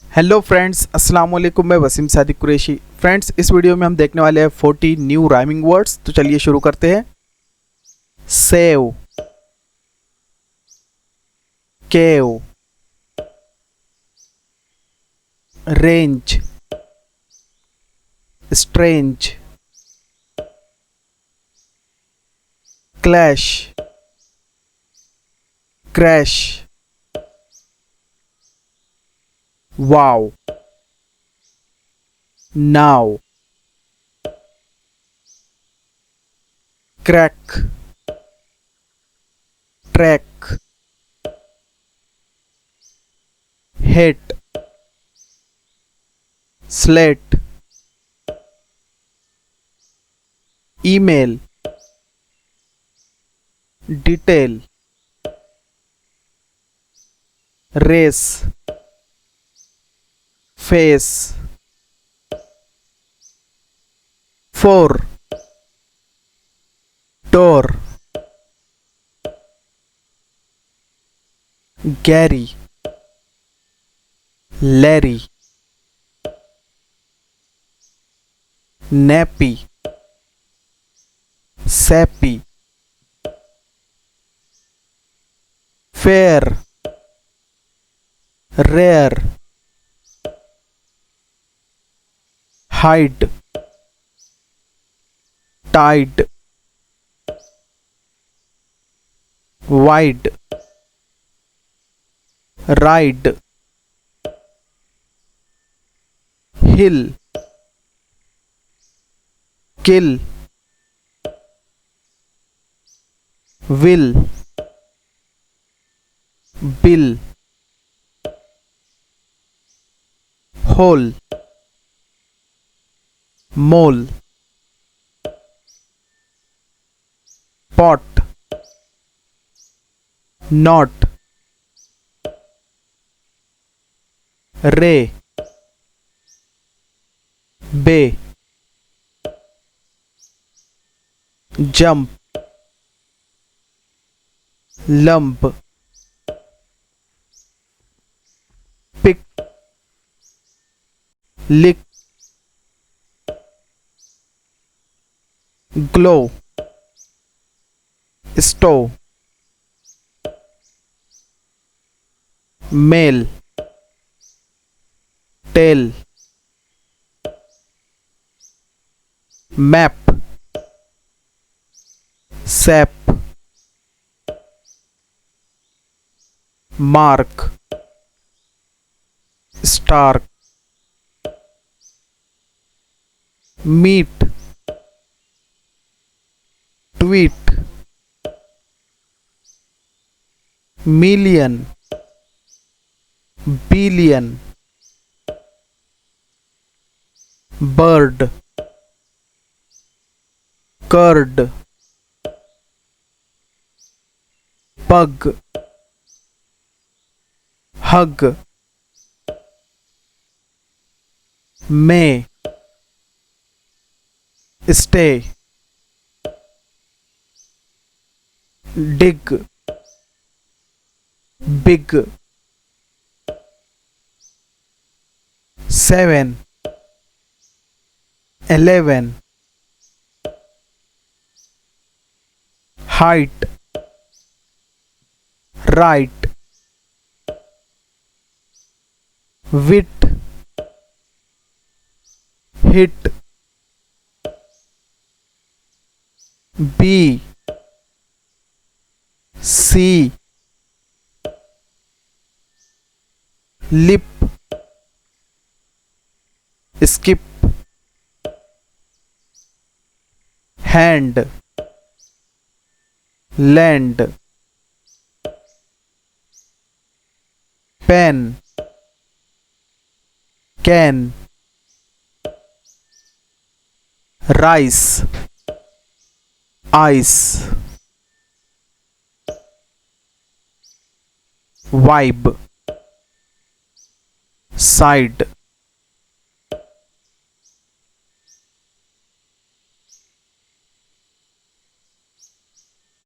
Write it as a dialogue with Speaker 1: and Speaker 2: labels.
Speaker 1: Hello friends, अस्सलाम वालेकुम। मैं वसीम सादिक कुरैशी। फ्रेंड्स, इस वीडियो में हम देखने वाले हैं 40 न्यू राइमिंग वर्ड्स। तो चलिए शुरू करते हैं। Save, cave, range, strange, clash, crash, wow, now, crack, track, hit, slate, email, detail, race, face, four, door, Gary, Larry, nappy, sappy, fair, rare, hide, tide, wide, ride, hill, kill, will, bill, hole, mole, pot, not, ray, bay, jump, lump, pick, lick, glow, stove, mail, tail, map, sap, mark, stark, meet, tweet, million, billion, bird, curd, pug, hug, may, stay, dig, big, seven, 11, height, right, wit, hit, B, C, lip, skip, hand, land, pen, can, rice, ice, vibe, side,